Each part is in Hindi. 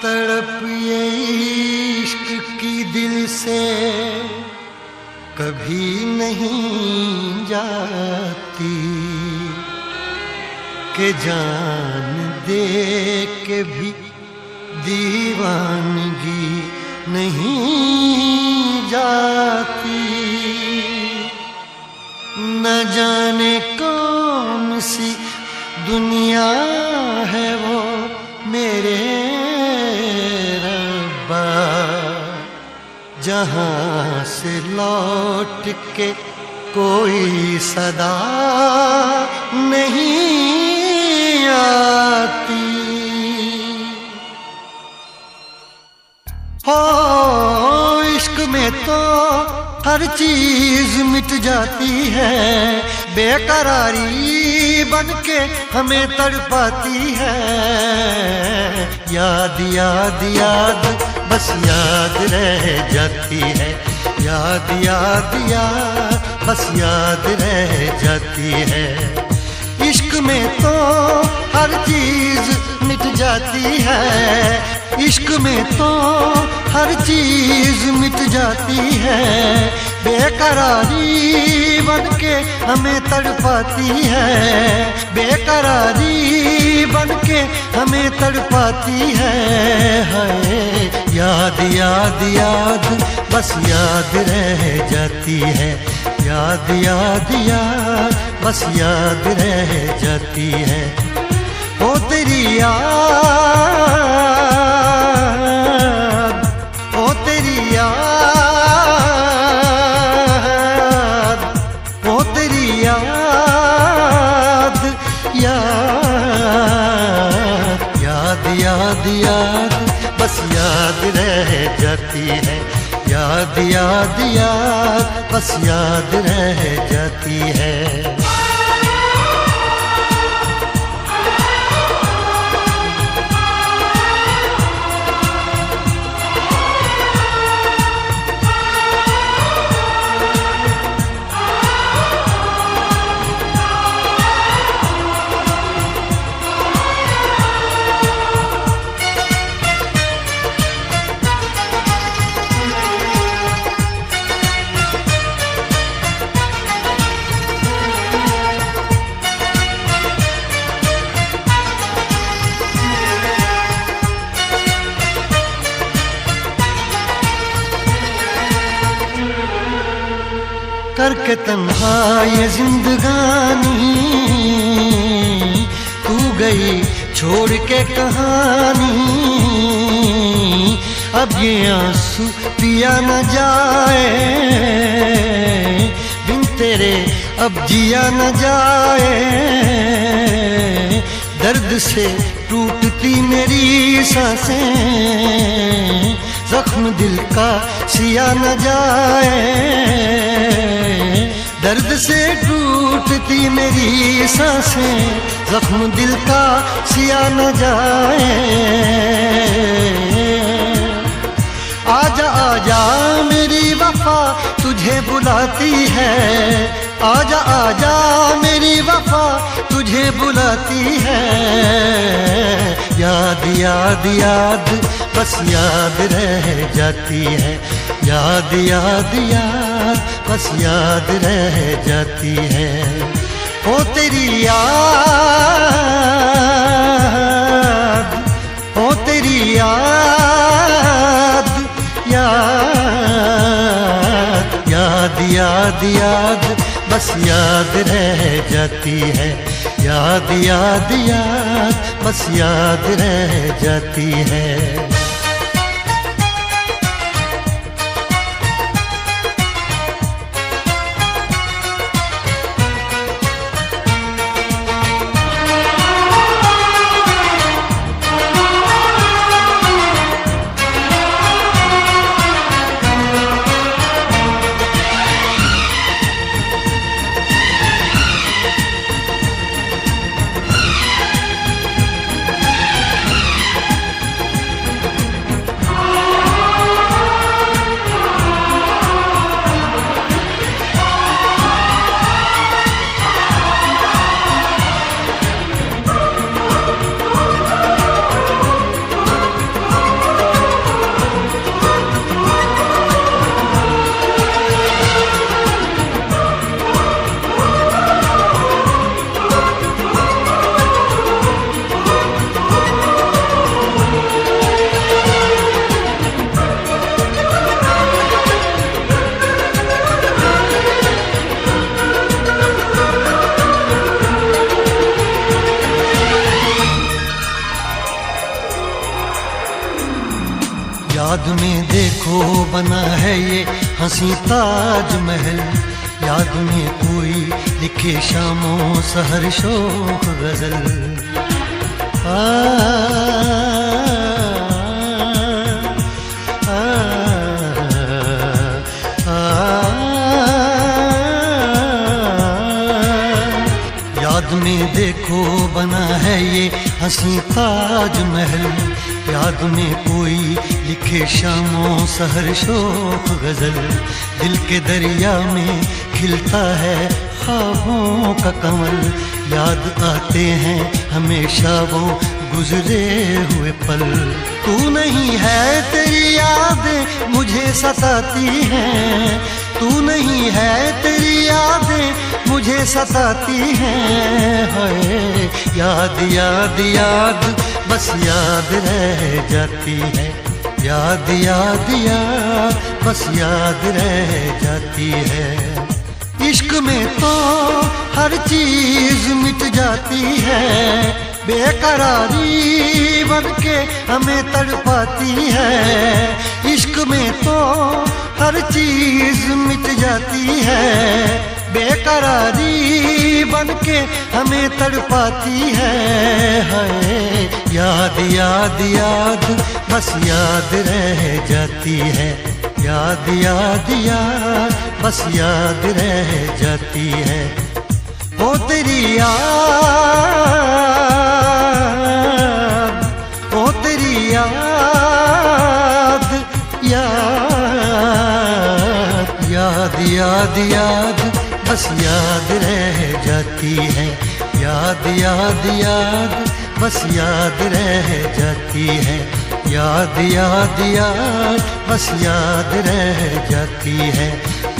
तड़प ये इश्क की दिल से कभी नहीं जाती कि जान दे के भी दीवानगी नहीं जाती। न जाने कौन सी दुनिया है वो मेरे रब्बा, जहाँ से लौट के कोई सदा नहीं आती। हो इश्क में तो हर चीज मिट जाती है, बेकरारी बन के हमें तड़पाती है। याद याद याद बस याद रह जाती है, याद याद याद बस याद रह जाती है। इश्क में तो हर चीज मिट जाती है, इश्क में तो हर चीज मिट जाती है। बेकरारी बन के हमें तड़पाती है, बेकरारी बन के हमें तड़पाती है। हाय याद याद याद बस याद रह जाती है, याद याद याद बस याद रह जाती है। ओ तेरी याद, ओ तेरी याद, ओ तेरी याद, याद याद याद याद बस याद रह जाती है, याद याद याद बस याद रह जाती है। करके तन्हा ये जिंदगानी तू गई छोड़ के कहानी। अब ये आंसू पिया न जाए बिन तेरे, अब जिया न जाए। दर्द से टूटती मेरी सांसें, जख्म दिल का सिया न जाए। दर्द से टूटती मेरी सांसें, जख्म दिल का सिया न जाए। आजा आजा मेरी वफा तुझे बुलाती है, आजा आजा मेरी वफा तुझे बुलाती है। याद याद याद बस याद रह जाती है, याद याद याद बस याद रह जाती है। ओ तेरी याद, ओ तेरी याद, याद याद याद याद बस याद रह जाती है, याद याद याद बस याद रह जाती है। याद में देखो बना है ये हंसी ताजमहल, याद में कोई लिखे शामों सहर शोक गजल। याद में देखो बना है ये हंसी ताजमहल, याद में कोई लिखे शामों सहर शोक गजल। दिल के दरिया में खिलता है ख्वाबों का कमल, याद आते हैं हमेशा वो गुजरे हुए पल। तू नहीं है तेरी यादें मुझे सताती हैं, तू नहीं है तेरी यादें मुझे सताती हैं। हाय याद याद याद बस याद रह जाती है, याद याद याद बस याद रह जाती है। इश्क में तो हर चीज मिट जाती है, बेकरारी बन के हमें तड़पाती है। इश्क में तो हर चीज मिट जाती है, बेकरारी बन के हमें तड़पाती है। हाय याद याद याद बस याद रह जाती है, याद याद याद बस याद रह जाती है। ओ तेरी याद, ओ तेरी याद, याद याद याद याद बस याद रह जाती है, याद याद याद बस याद रह जाती है। याद याद याद बस याद रह जाती है,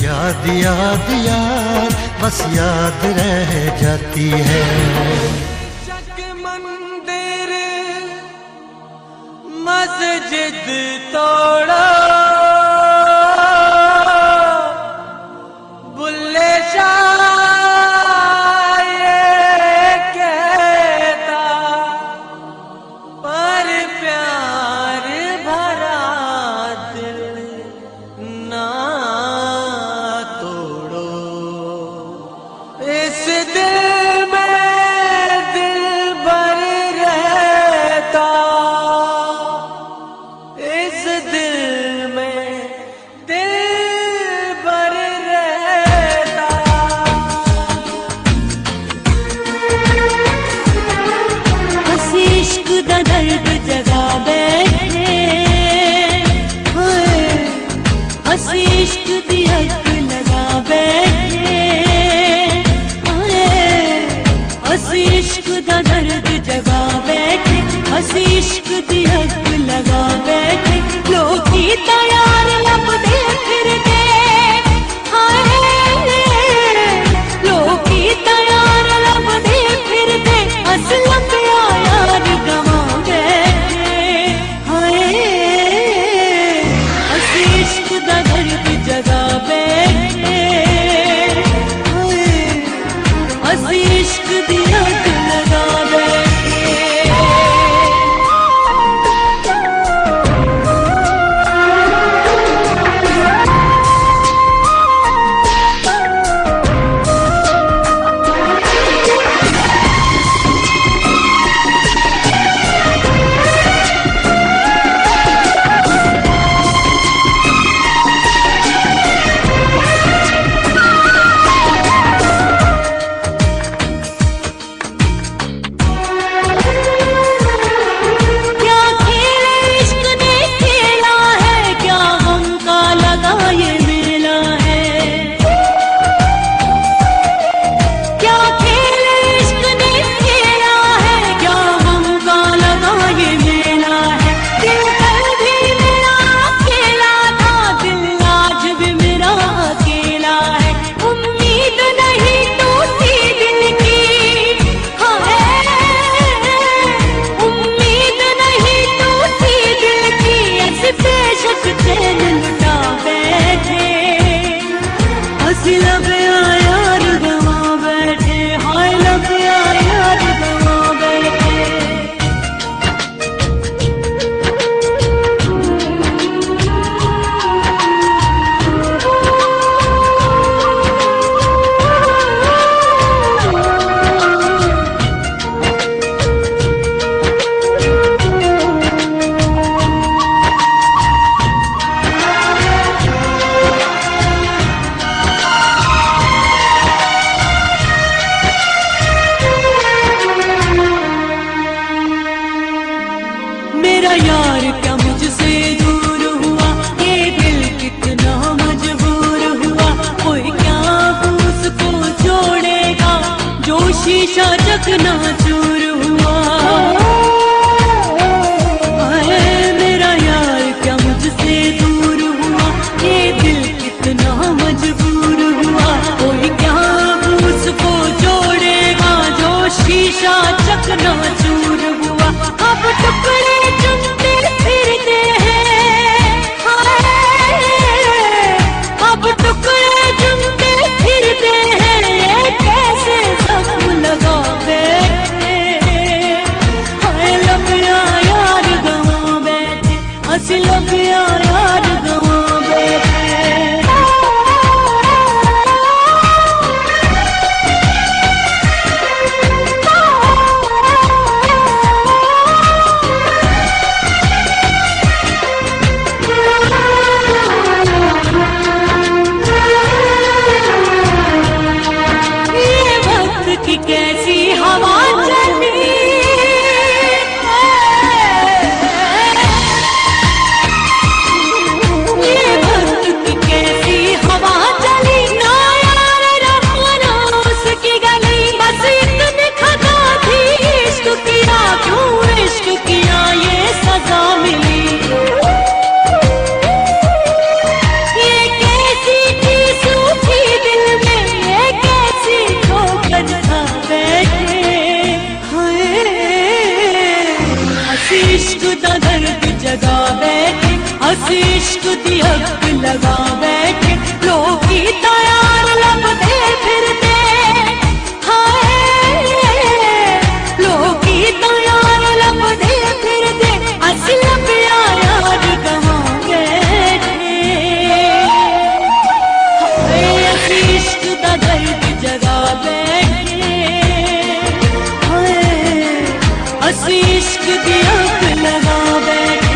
याद याद याद बस याद रह जाती है। जग मंदिर मस्जिद तोड़ो, बुल्ले शाह ये कहता, पर प्यार भरा दिल ना तोड़ो। इस दिल में दिल भर रहता, इस दिल में दिल भर रहता। हसी इश्क दा दर्द जगा बैठे, हसी इश्क दी हक लगा बैठे। हसी इश्क दा दर्द जगा बैठे, हसी इश्क दी हक लगा बैठे। लोग की तैयार लपदे फिरदे, हाय लोग की तैयार लपदे फिरदे। असलम यार गवा गए, मेरा यार क्या मुझसे दूर हुआ, ये दिल कितना मजबूर हुआ। कोई क्या उसको जोड़ेगा जो शीशा चकनाचूर हुआ। आए मेरा यार क्या मुझसे दूर हुआ, ये दिल कितना मजबूर हुआ। कोई क्या उसको जोड़ेगा जो शीशा चकनाचूर हुआ। अब टुकड़े चुनते फिरते हैं, हाय अब टुकड़े चुनते फिरते हैं। ये कैसे जख्म लगा बैठे, हाय लबिया यार गवा बैठे, हंसी लबिया यार गवा बैठे। की कैसी हवा चली, ये वक्त की कैसी हवा चली। ना यार रहा ना उसकी गली, बस इतनी खता थी इश्क किया, क्यों इश्क किया ये सजा मिली। ये कैसी थी सूखी दिल में, ये कैसी ठोकर खा बैठे। हाय हंसी इश्क दा दर्द जगा बैठे, हंसी इश्क दी अग लगा बैठे। लोग ही तैयार लपते फिरते, हाय लोग ही तैयार लपते फिरते। हंसी लबिया यार गवा बैठे, हाय इश्क दा दर्द जगा बैठे। हाय हंसी इश्क दी अग लगा बैठे।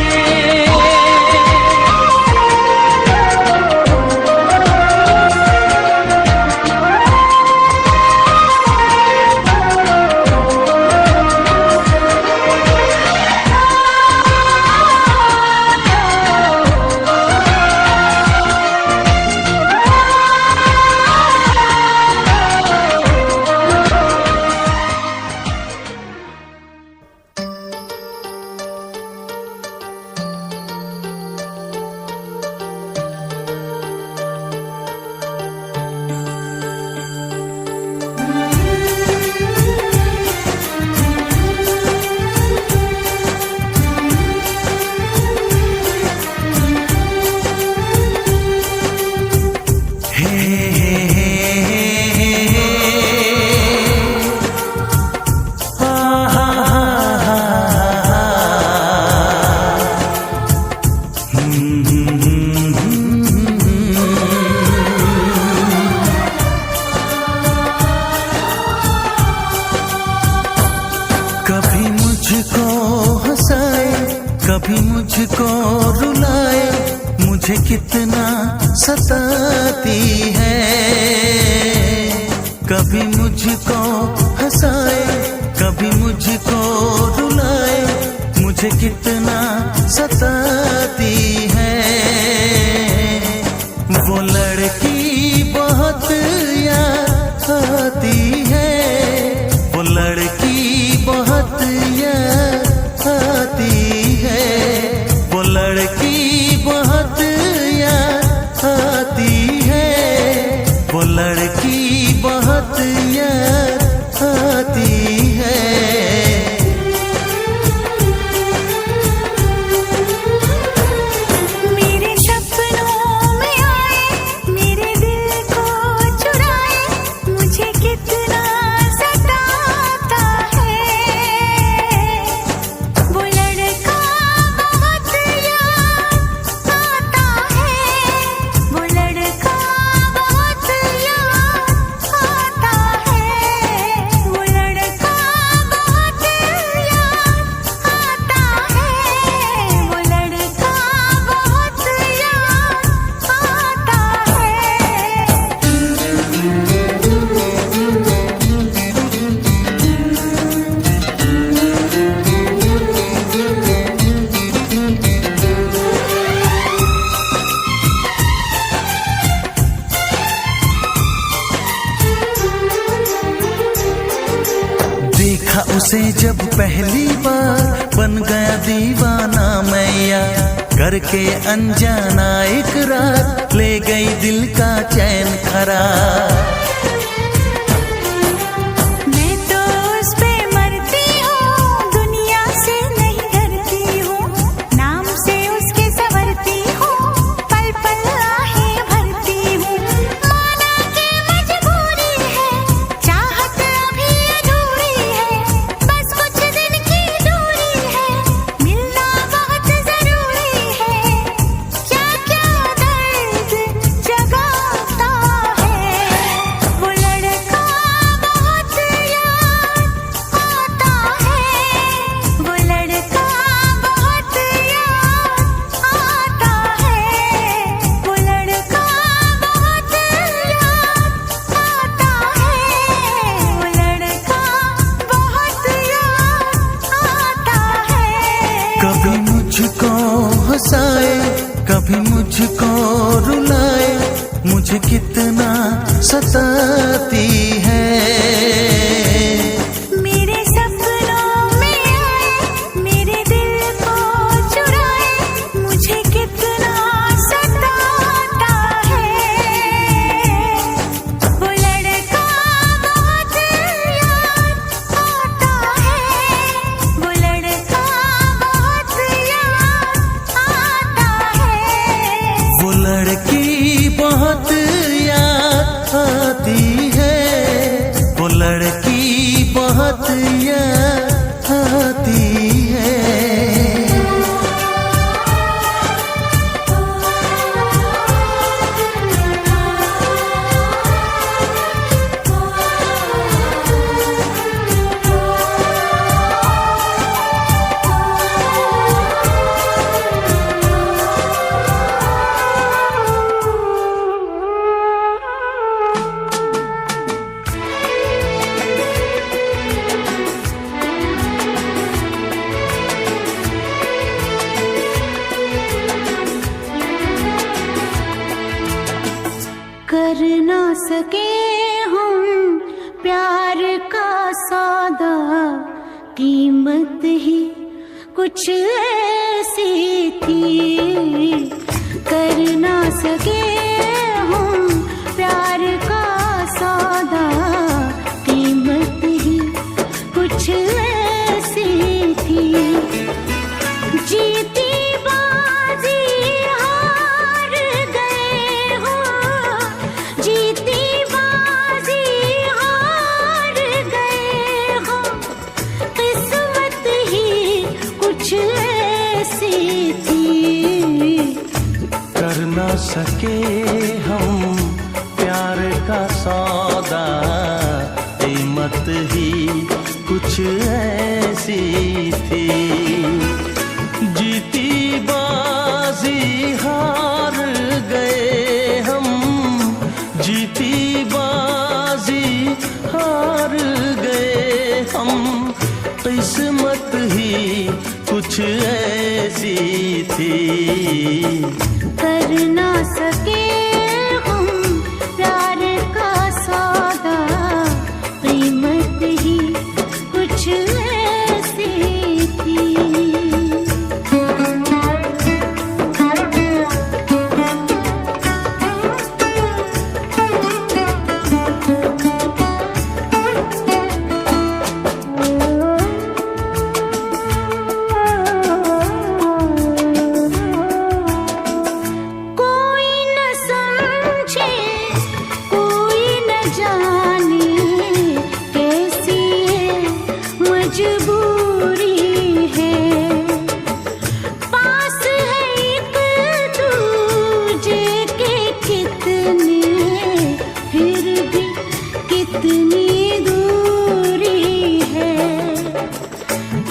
कभी मुझको हंसाए, कभी मुझको रुलाए, मुझे कितना सताती है। कभी मुझको हंसाए, कभी मुझको रुलाए, मुझे कितना सताती है। वो लड़की बहुत याद आती है, वो लड़की बहुत याद आती है, वो लड़की बहुत याद आती है, वो लड़की बहुत याद आती है। मेरे सपनों में आए, मेरे दिल को चुराए, मुझे कितना सताता है। वो लड़का बहुत याद जब पहली बार बन गया दीवाना मैया, करके अनजाना इकरार ले गई दिल का चैन करार। मैं तो उस पे मरती हूँ, दुनिया से नहीं डरती हूँ, नाम से उसके संवरती हूँ, पल पल आहें भरती हूँ। माना कि मजबूरी है, चाहत अभी अधूरी है, बस कुछ दिन की दूरी है, मिलना बहुत जरूरी है। क्या क्या दर्द जगाता है, वो लड़का बहुत याद आता है, वो लड़का बहुत याद आता है, वो लड़का बहुत याद आता है, वो लड़का बहुत याद आता है। कभी मुझको हंसाए, कभी मुझको रुलाए, मुझे कितना सताती है। मेरे सपनों में आए, मेरे दिल को चुराए, मुझे कितना सताता है। वो लड़का बहुत याद आता है, वो लड़का बहुत याद आता है। वो लड़की बहुत याद आती है, वो लड़की बहुत याद आती है। कर ना सके हम प्यार का सौदा, कीमत ही कुछ ऐसी थी। कर ना सके हम प्यार का सौदा, कीमत ही कुछ ऐसी थी। जीती बाजी हार गए हो, जीती बाजी हार गए हो, किस्मत ही कुछ ऐसी थी। कर ना सके हम प्यार का सौदा, कीमत ही कुछ ऐसी थी। जीती बाजी हार गए हम, जीती बाजी हार गए हम, किस्मत ही कुछ ऐसी थी। कर ना सके हम प्यार का सौदा, कीमत ही कुछ ऐसी थी। कोई न समझे, कोई न जाने, कैसी है मजबूरी है। पास है एक दूजे के कितने, फिर भी कितनी दूरी है।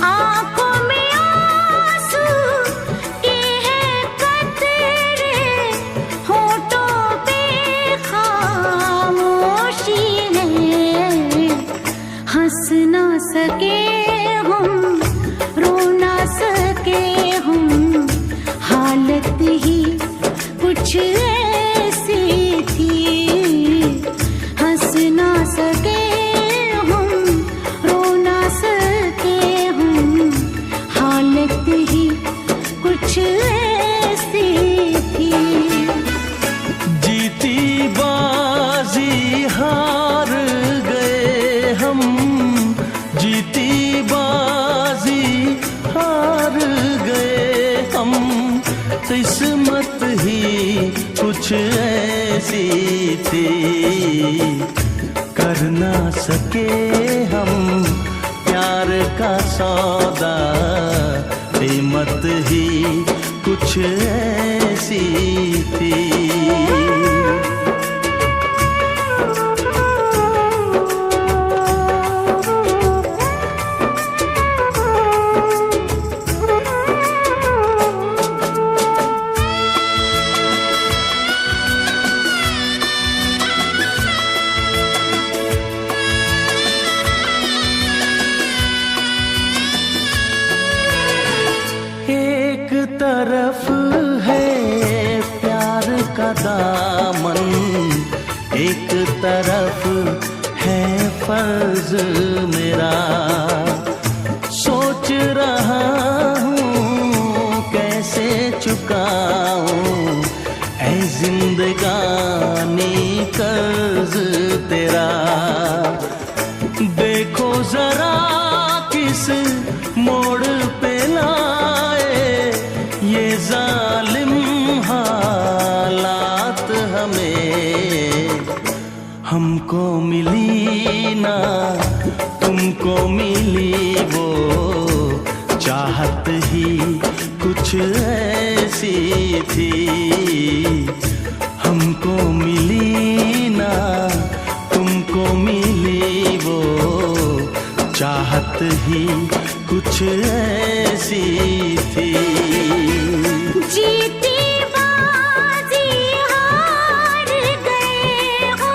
आँखों में आंसू के हैं कतरे, होठों पे खामोशी है। हंस ना सके हम, रो ना सके हम, हालत ही कुछ ऐसी थी। हंस ना सके हम, रो ना सके हालत ही कुछ ऐसी थी। जीती बाजी हार गए हम, जीती बाजी हार गए हम, किस्मत ही कुछ ऐसी थी। कर ना सके हम प्यार का सौदा, कीमत ही कुछ ऐसी थी। एक तरफ है प्यार का दामन, एक तरफ है फर्ज मेरा। सोच रहा हूँ कैसे चुकाऊं ऐ जिंदगानी कर्ज तेरा। देखो जरा किस मोड़ पे लाए ये जालिम हालात हमें। हमको मिली ना तुमको मिली वो चाहत ही कुछ ऐसी थी। हमको मिली ना तुमको मिली वो चाहत ही कुछ ऐसी थी। जीती बाजी हार गए हो,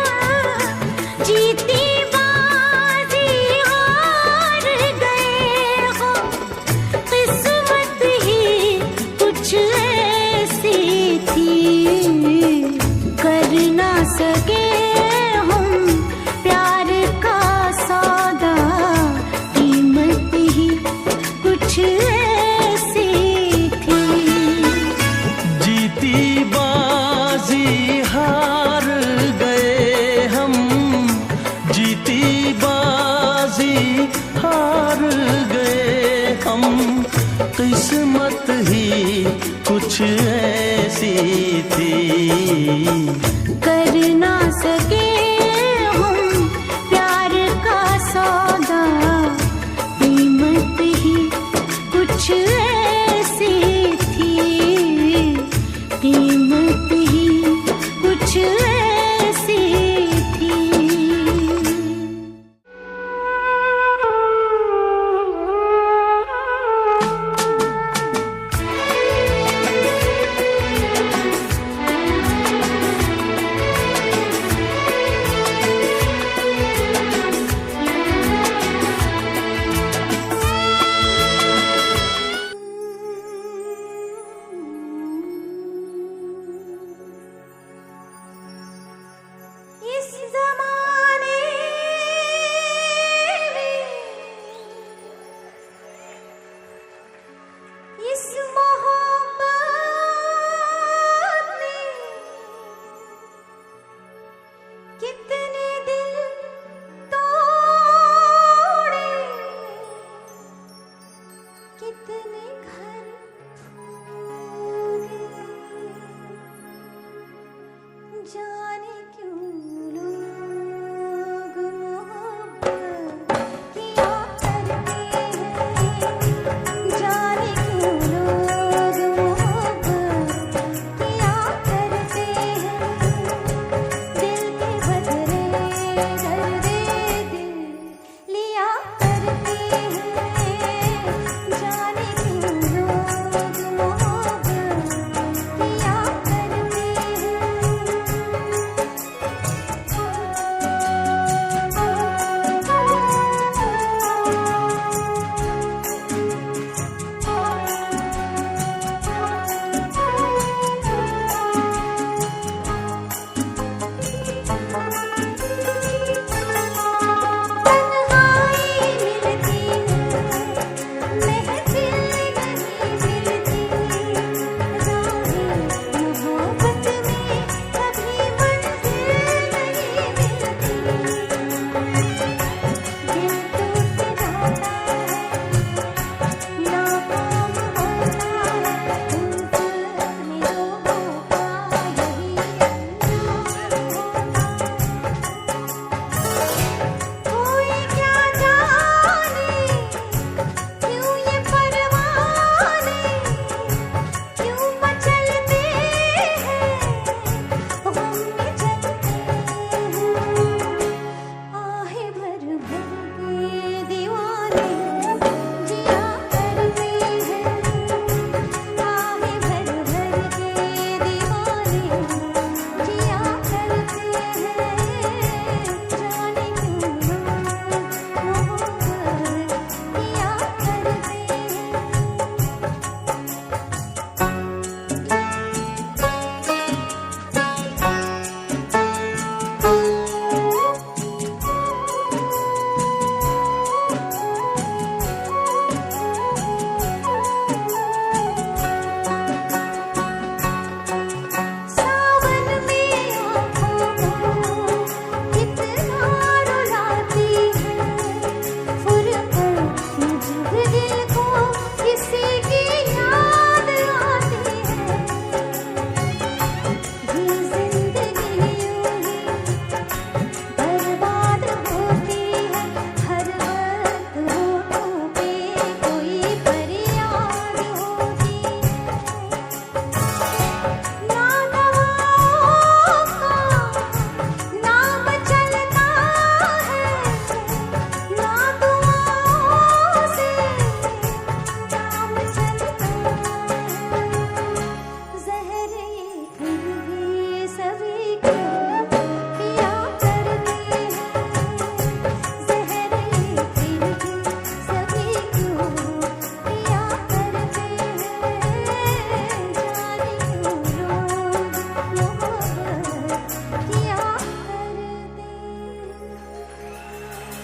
जीती बाजी हार गए हो, किस्मत ही कुछ ऐसी थी। कर ना सके हम प्यार का सौदा, कीमत ही कुछ ऐसी थी। जीती बाजी हार गए हम, जीती बाजी हार गए हम, किस्मत ही कुछ ऐसी थी। कर ना सके हम प्यार का सौदा, कीमत ही कुछ